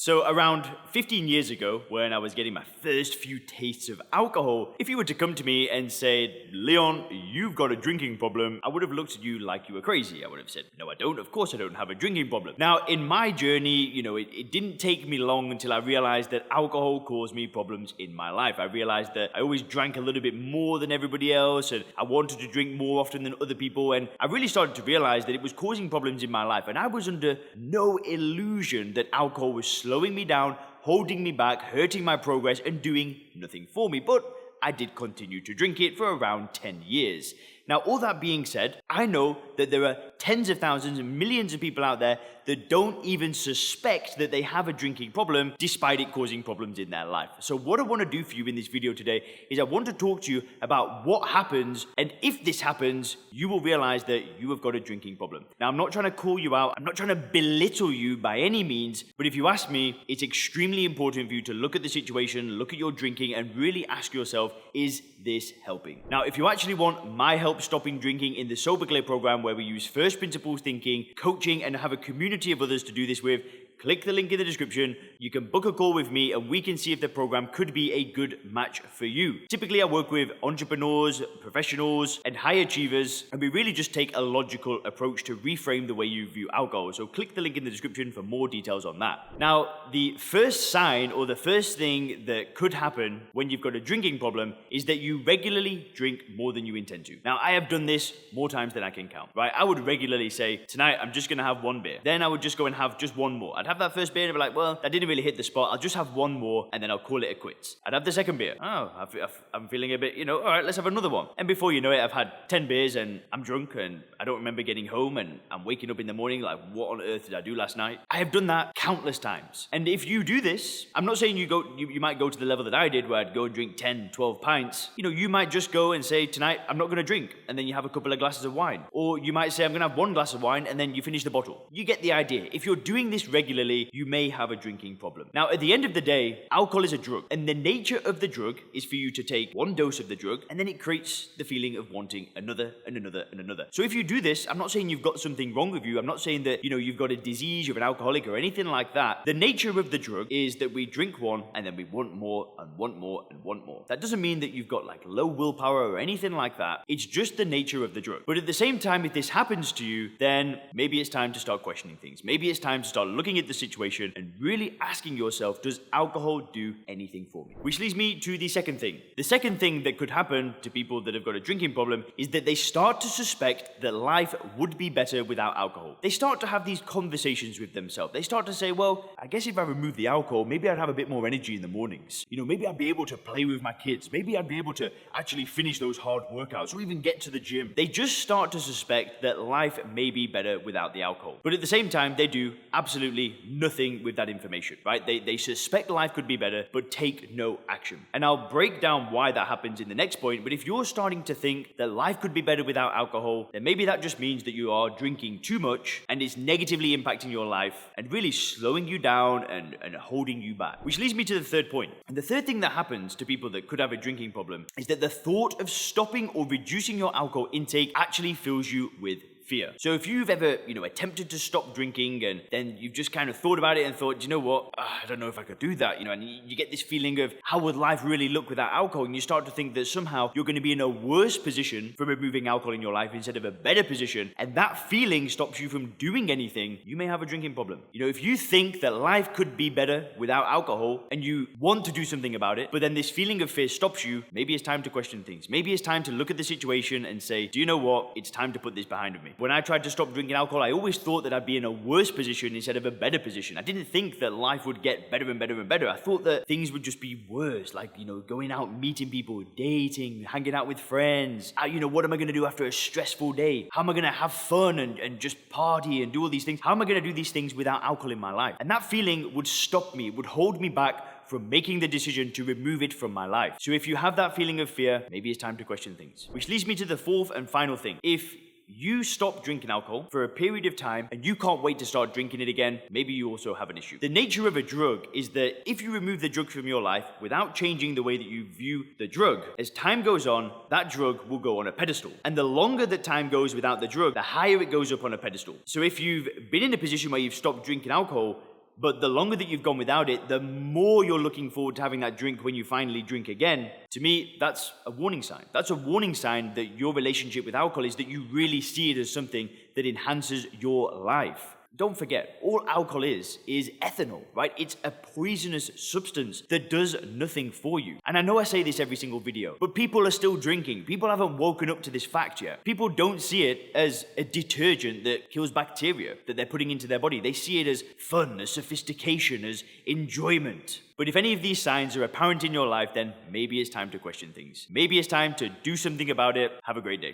So around 15 years ago, when I was getting my first few tastes of alcohol, if you were to come to me and say, Leon, you've got a drinking problem, I would have looked at you like you were crazy. I would have said, no, I don't. Of course I don't have a drinking problem. Now, in my journey, it didn't take me long until I realized that alcohol caused me problems in my life. I realized that I always drank a little bit more than everybody else, and I wanted to drink more often than other people, and I really started to realize that it was causing problems in my life, and I was under no illusion that alcohol was slowing me down, holding me back, hurting my progress, and doing nothing for me. But I did continue to drink it for around 10 years. Now, all that being said, I know that there are tens of thousands and millions of people out there that don't even suspect that they have a drinking problem despite it causing problems in their life. So what I want to do for you in this video today is I want to talk to you about what happens, and if this happens, you will realize that you have got a drinking problem. Now, I'm not trying to call you out, I'm not trying to belittle you by any means, but if you ask me, it's extremely important for you to look at the situation, look at your drinking, and really ask yourself, is this helping? Now, if you actually want my help stopping drinking in the Sober Clear program, where we use first principles thinking, coaching, and have a community of others to do this with, click the link in the description. You can book a call with me and we can see if the program could be a good match for you. Typically, I work with entrepreneurs, professionals, and high achievers, and we really just take a logical approach to reframe the way you view alcohol. So click the link in the description for more details on that. Now, the first sign or the first thing that could happen when you've got a drinking problem is that you regularly drink more than you intend to. Now, I have done this more times than I can count, right? I would regularly say, tonight I'm just gonna have one beer. Then I would just go and have just one more. I'd have that first beer and be like, well, that didn't really hit the spot. I'll just have one more and then I'll call it a quits. I'd have the second beer. I'm feeling a bit, all right, let's have another one. And before you know it, I've had 10 beers and I'm drunk and I don't remember getting home and I'm waking up in the morning like, what on earth did I do last night? I have done that countless times. And if you do this, I'm not saying you might go to the level that I did where I'd go and drink 10, 12 pints. You might just go and say, tonight, I'm not going to drink. And then you have a couple of glasses of wine. Or you might say, I'm going to have one glass of wine and then you finish the bottle. You get the idea. If you're doing this regularly, you may have a drinking problem. Now, at the end of the day, alcohol is a drug. And the nature of the drug is for you to take one dose of the drug and then it creates the feeling of wanting another and another and another. So if you do this, I'm not saying you've got something wrong with you. I'm not saying that, you've got a disease, you're an alcoholic or anything like that. The nature of the drug is that we drink one and then we want more and want more and want more. That doesn't mean that you've got like low willpower or anything like that. It's just the nature of the drug. But at the same time, if this happens to you, then maybe it's time to start questioning things. Maybe it's time to start looking at the situation and really asking yourself, does alcohol do anything for me? Which leads me to the second thing. The second thing that could happen to people that have got a drinking problem is that they start to suspect that life would be better without alcohol. They start to have these conversations with themselves. They start to say, well, I guess if I remove the alcohol, maybe I'd have a bit more energy in the mornings. Maybe I'd be able to play with my kids. Maybe I'd be able to actually finish those hard workouts or even get to the gym. They just start to suspect that life may be better without the alcohol. But at the same time, they do absolutely nothing with that information, right? They suspect life could be better, but take no action. And I'll break down why that happens in the next point. But if you're starting to think that life could be better without alcohol, then maybe that just means that you are drinking too much and it's negatively impacting your life and really slowing you down and holding you back. Which leads me to the third point. And the third thing that happens to people that could have a drinking problem is that the thought of stopping or reducing your alcohol intake actually fills you with fear. So if you've ever, attempted to stop drinking and then you've just kind of thought about it and thought, you know what, I don't know if I could do that, and you get this feeling of how would life really look without alcohol, and you start to think that somehow you're going to be in a worse position from removing alcohol in your life instead of a better position, and that feeling stops you from doing anything, you may have a drinking problem. If you think that life could be better without alcohol and you want to do something about it, but then this feeling of fear stops you, maybe it's time to question things. Maybe it's time to look at the situation and say, do you know what, it's time to put this behind me. When I tried to stop drinking alcohol, I always thought that I'd be in a worse position instead of a better position. I didn't think that life would get better and better and better. I thought that things would just be worse, like, going out, meeting people, dating, hanging out with friends. What am I going to do after a stressful day? How am I going to have fun and just party and do all these things? How am I going to do these things without alcohol in my life? And that feeling would stop me, would hold me back from making the decision to remove it from my life. So if you have that feeling of fear, maybe it's time to question things. Which leads me to the fourth and final thing. If you stop drinking alcohol for a period of time and you can't wait to start drinking it again, maybe you also have an issue. The nature of a drug is that if you remove the drug from your life without changing the way that you view the drug, as time goes on, that drug will go on a pedestal. And the longer that time goes without the drug, the higher it goes up on a pedestal. So if you've been in a position where you've stopped drinking alcohol, But the longer that you've gone without it, the more you're looking forward to having that drink when you finally drink again. To me, that's a warning sign. That's a warning sign that your relationship with alcohol is that you really see it as something that enhances your life. Don't forget, all alcohol is ethanol, right? It's a poisonous substance that does nothing for you. And I know I say this every single video, but people are still drinking. People haven't woken up to this fact yet. People don't see it as a detergent that kills bacteria that they're putting into their body. They see it as fun, as sophistication, as enjoyment. But if any of these signs are apparent in your life, then maybe it's time to question things. Maybe it's time to do something about it. Have a great day.